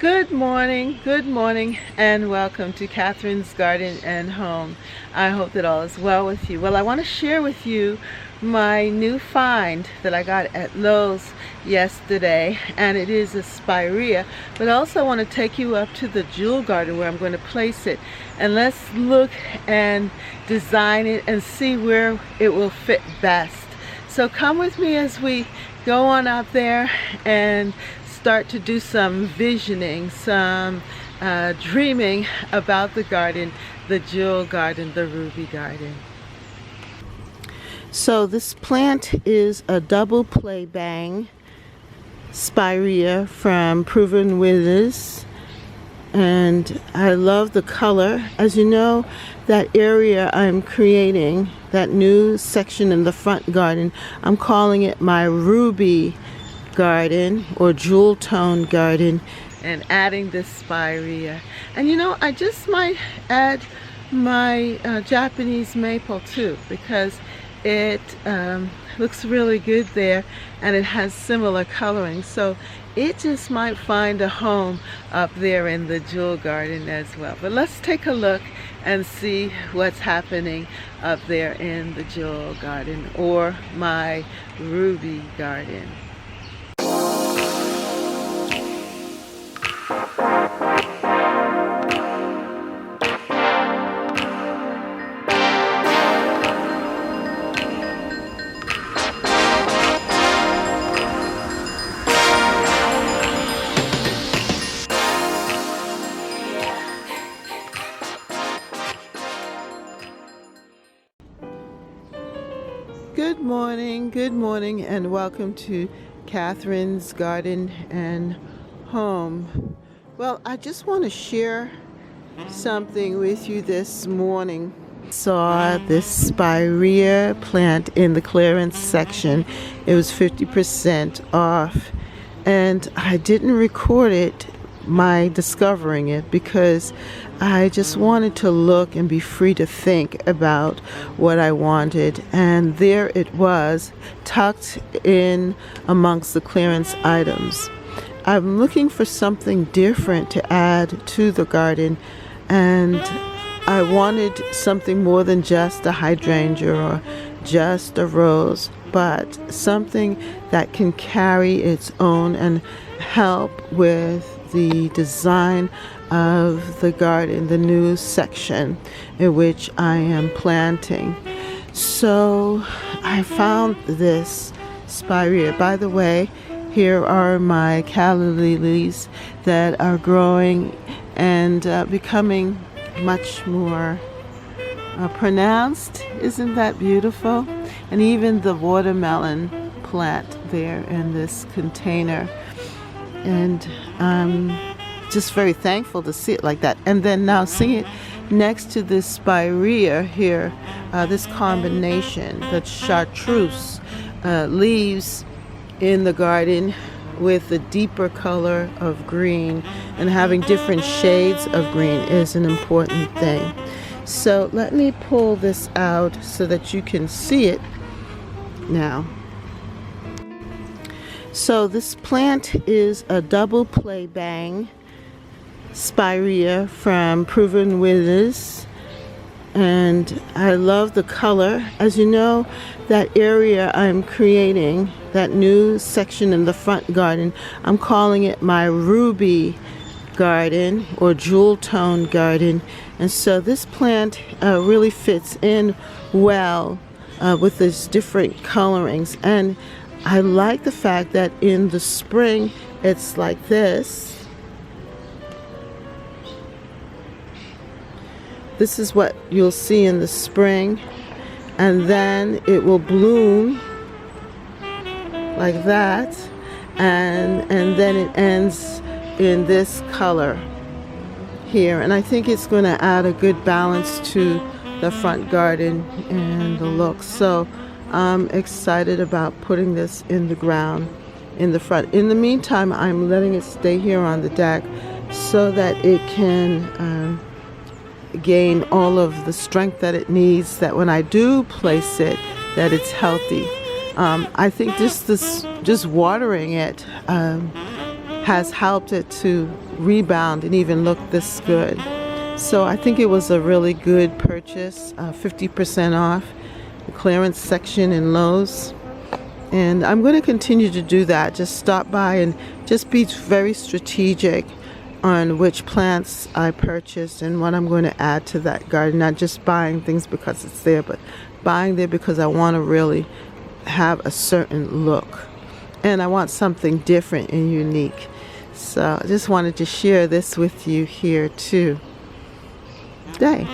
good morning, and welcome to Catherine's Garden and Home. I hope that all is well with you. Well, I want to share with you my new find that I got at Lowe's yesterday, and it is a Spirea, but also I want to take you up to the jewel garden where I'm going to place it, and let's look and design it and see where it will fit best. So come with me as we go on out there and start to do some visioning, some dreaming about the garden, the jewel garden, the ruby garden. So this plant is a double play bang Spirea from Proven Withers, and I love the color. As you know, that area I'm creating, that new section in the front garden, I'm calling it my ruby garden or jewel tone garden, and adding this Spirea. And you know, I just might add my Japanese maple too, because it looks really good there and it has similar coloring, so it just might find a home up there in the jewel garden as well. But let's take a look and see what's happening up there in the jewel garden or my ruby garden. Good morning, and welcome to Catherine's Garden and Home. Well, I just want to share something with you this morning. Saw this Spirea plant in the clearance section. It was 50% off, and I didn't record it, my discovering it, because I just wanted to look and be free to think about what I wanted, and there it was, tucked in amongst the clearance items. I'm looking for something different to add to the garden, and I wanted something more than just a hydrangea or just a rose, but something that can carry its own and help with the design of the garden, the new section in which I am planting. So I found this Spirea. By the way, here are my calla lilies that are growing and becoming much more pronounced. Isn't that beautiful? And even the watermelon plant there in this container. And I'm just very thankful to see it like that. And then now see it next to this Spirea here, this combination, the chartreuse leaves in the garden with a deeper color of green, and having different shades of green is an important thing. So let me pull this out so that you can see it now. So this plant is a double play bang Spirea from Proven Withers, and I love the color. As you know, that area I'm creating, that new section in the front garden, I'm calling it my ruby garden or jewel tone garden, and so this plant really fits in well with its different colorings. And I like the fact that in the spring it's like this. This is what you'll see in the spring, and then it will bloom like that, and then it ends in this color here. And I think it's going to add a good balance to the front garden and the look. So I'm excited about putting this in the ground in the front. In the meantime, I'm letting it stay here on the deck so that it can gain all of the strength that it needs, that when I do place it, that it's healthy. I think just watering it has helped it to rebound and even look this good. So I think it was a really good purchase, 50% off the clearance section in Lowe's. And I'm going to continue to do that. Just stop by and just be very strategic on which plants I purchased and what I'm going to add to that garden. Not just buying things because it's there, but buying there because I want to really have a certain look. And I want something different and unique. So I just wanted to share this with you here too today.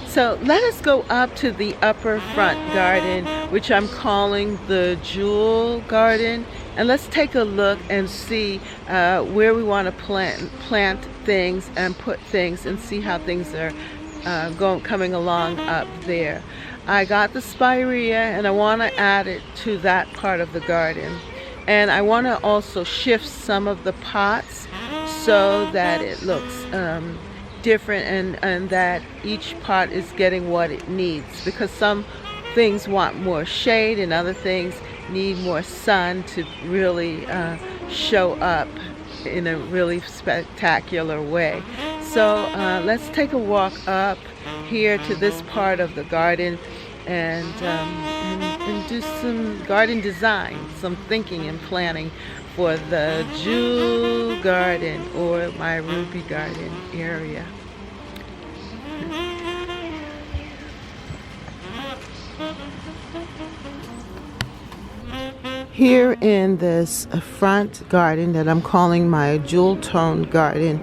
So let us go up to the upper front garden, which I'm calling the Jewel Garden, and let's take a look and see where we want to plant things and put things and see how things are coming along up there. I got the Spirea and I want to add it to that part of the garden, and I want to also shift some of the pots so that it looks different and that each pot is getting what it needs, because some things want more shade and other things need more sun to really show up in a really spectacular way. So let's take a walk up here to this part of the garden and do some garden design, some thinking and planning for the Jewel Garden, or my Ruby Garden area. Here in this front garden that I'm calling my Jewel Tone Garden,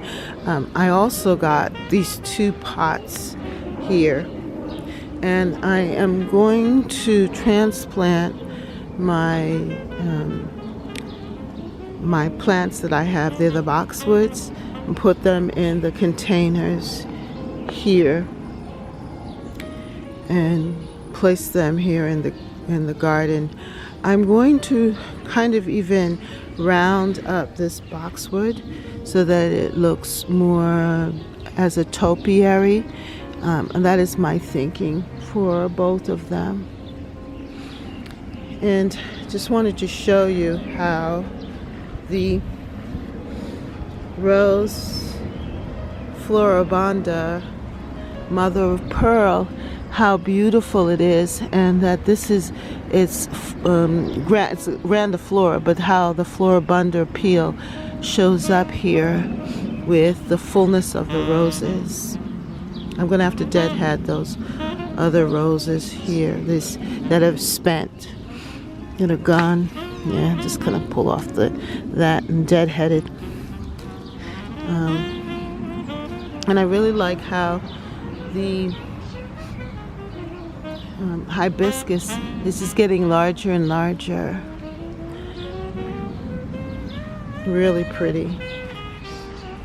I also got these two pots here, and I am going to transplant my my plants that I have. They're the boxwoods, and put them in the containers here and place them here in the garden. I'm going to kind of even round up this boxwood so that it looks more as a topiary, and that is my thinking for both of them. And just wanted to show you how the Rose Floribunda, mother of pearl, how beautiful it is, and that this is it's grandiflora, but how the Floribunda peel shows up here with the fullness of the roses. I'm going to have to deadhead those other roses here, that have spent, that are gone. Yeah, just gonna pull off that and deadheaded. And I really like how the hibiscus is just getting larger and larger. Really pretty.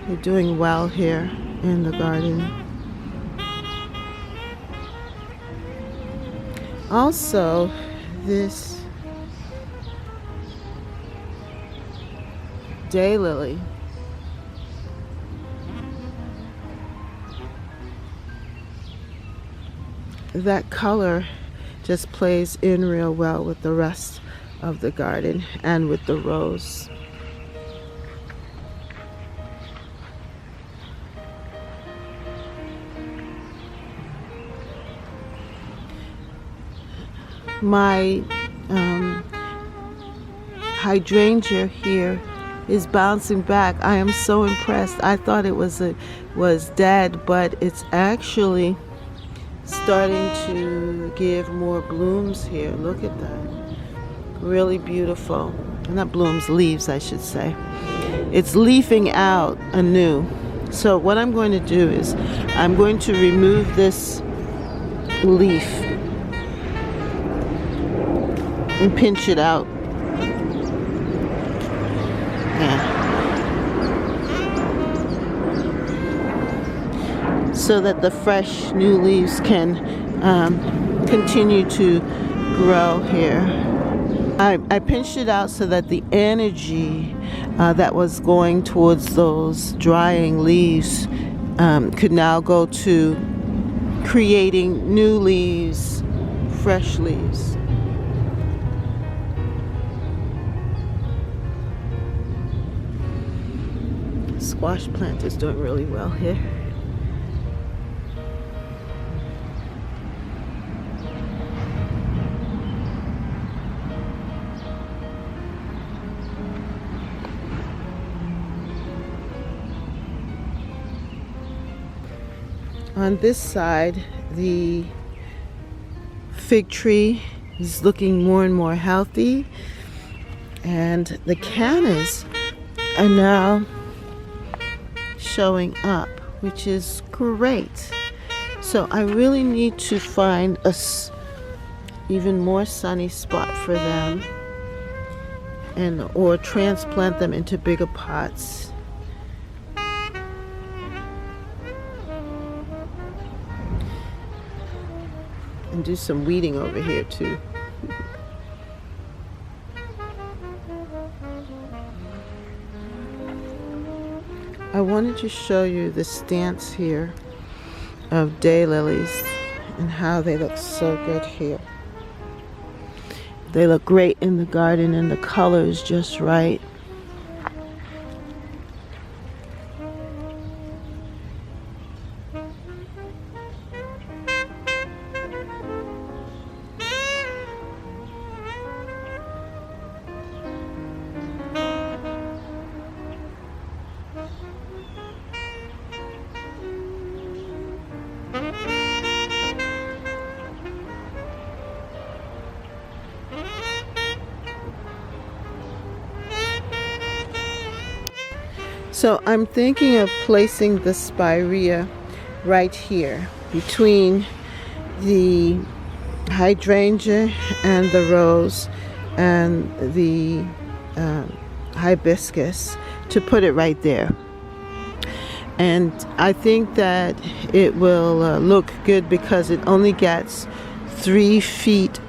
You're doing well here in the garden. Also, this daylily, that color just plays in real well with the rest of the garden and with the rose. My hydrangea here is bouncing back. I am so impressed. I thought it was dead, but it's actually starting to give more blooms here. Look at that. Really beautiful. Not blooms, leaves, I should say. It's leafing out anew. So what I'm going to do is I'm going to remove this leaf and pinch it out. So that the fresh new leaves can continue to grow here. I pinched it out so that the energy that was going towards those drying leaves could now go to creating new leaves, fresh leaves. squash plant is doing really well here. On this side, the fig tree is looking more and more healthy, and the cannas are now showing up, which is great. So I really need to find a even more sunny spot for them, or transplant them into bigger pots. And do some weeding over here too. I wanted to show you the stance here of daylilies and how they look so good here. They look great in the garden and the color is just right. So I'm thinking of placing the Spirea right here between the hydrangea and the rose and the hibiscus, to put it right there. And I think that it will look good because it only gets 3 feet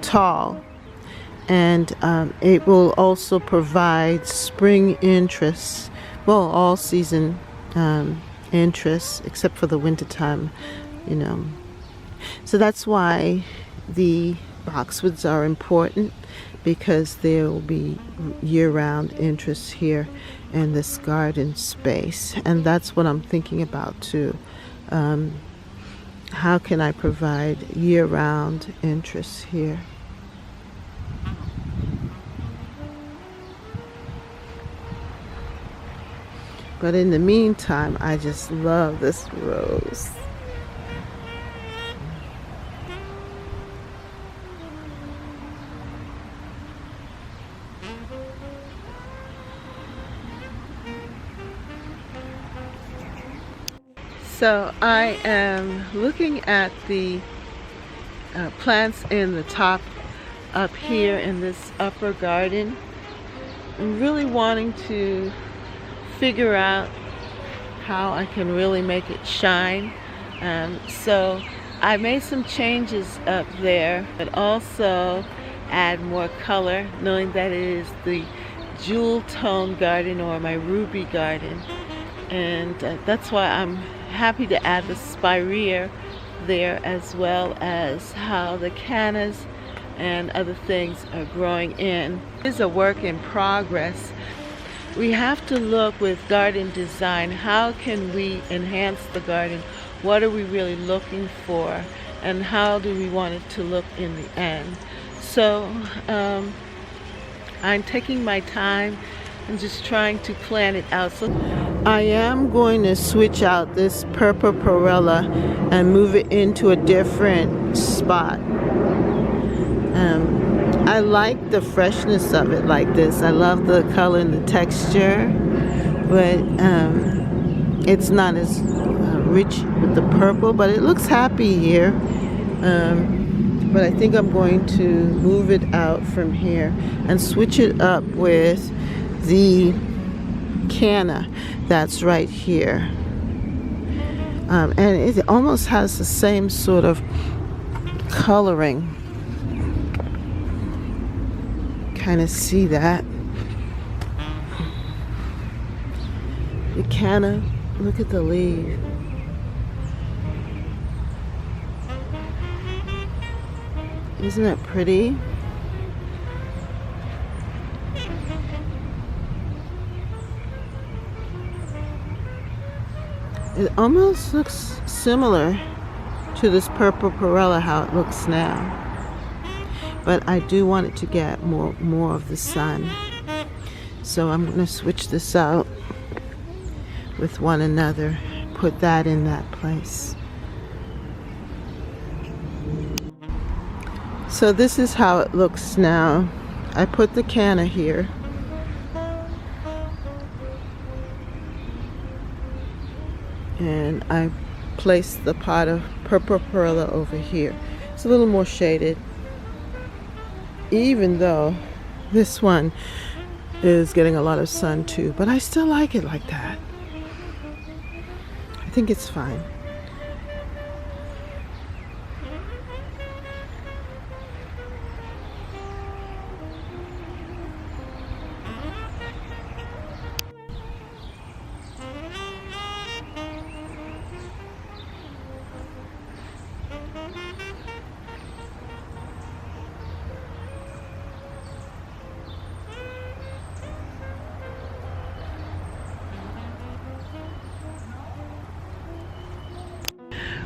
tall, and it will also provide spring interest. Well, all season interest, except for the winter time, you know. So that's why the boxwoods are important, because there will be year-round interest here in this garden space. And that's what I'm thinking about too. How can I provide year-round interest here? But in the meantime, I just love this rose. So I am looking at the plants in the top up here in this upper garden. I'm really wanting to figure out how I can really make it shine. So I made some changes up there, but also add more color, knowing that it is the jewel tone garden, or my ruby garden. And that's why I'm happy to add the Spirea there, as well as how the cannas and other things are growing in. It is a work in progress. We have to look with garden design, how can we enhance the garden? What are we really looking for? And how do we want it to look in the end? So I'm taking my time and just trying to plan it out. So I am going to switch out this purple perilla and move it into a different spot. I like the freshness of it like this. I love the color and the texture, but it's not as rich with the purple, but it looks happy here. But I think I'm going to move it out from here and switch it up with the canna that's right here. And it almost has the same sort of coloring. Kind of see that. The canna, look at the leaf. Isn't that pretty? It almost looks similar to this purple perilla, how it looks now. But I do want it to get more of the sun. So I'm going to switch this out with one another. Put that in that place. So this is how it looks now. I put the canna here. And I placed the pot of purple perilla over here. It's a little more shaded, even though this one is getting a lot of sun too, but I still like it like that. I think it's fine.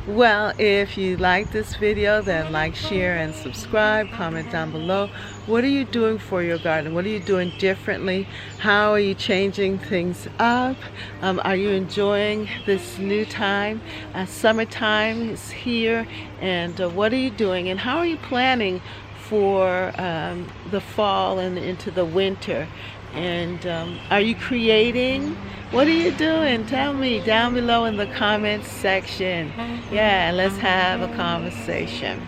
Well, if you like this video, then like, share, and subscribe. Comment down below. What are you doing for your garden? What are you doing differently? How are you changing things up? Are you enjoying this new time? Summertime is here, and what are you doing? And how are you planning for the fall and into the winter? And are you creating? What are you doing? Tell me down below in the comments section. Yeah, let's have a conversation.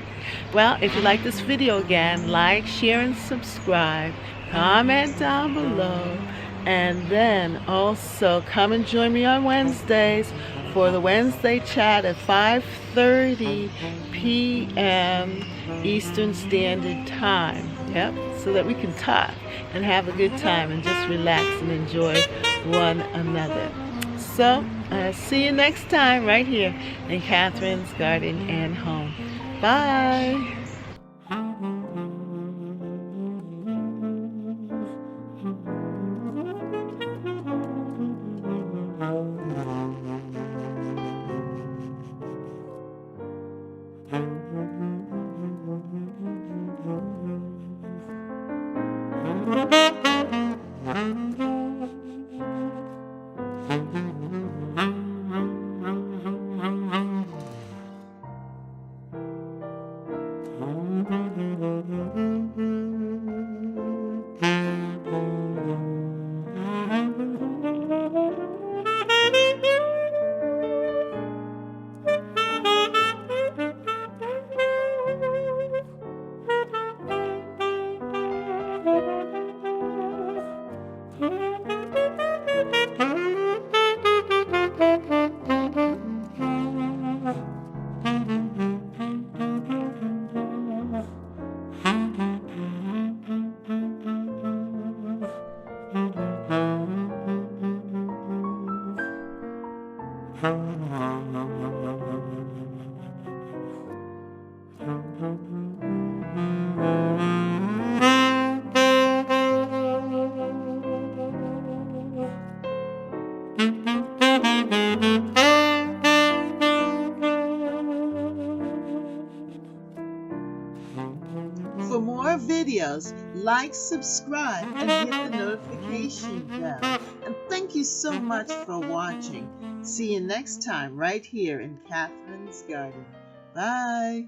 Well, if you like this video, again, like, share, and subscribe. Comment down below. And then also come and join me on Wednesdays for the Wednesday chat at 5:30 p.m. Eastern Standard Time. Yep, so that we can talk and have a good time and just relax and enjoy one another. So, see you next time right here in Catherine's Garden and Home. Bye. For more videos, like, subscribe, and hit the notification bell. And thank you so much for watching. See you next time right here in Catherine's Garden. Bye.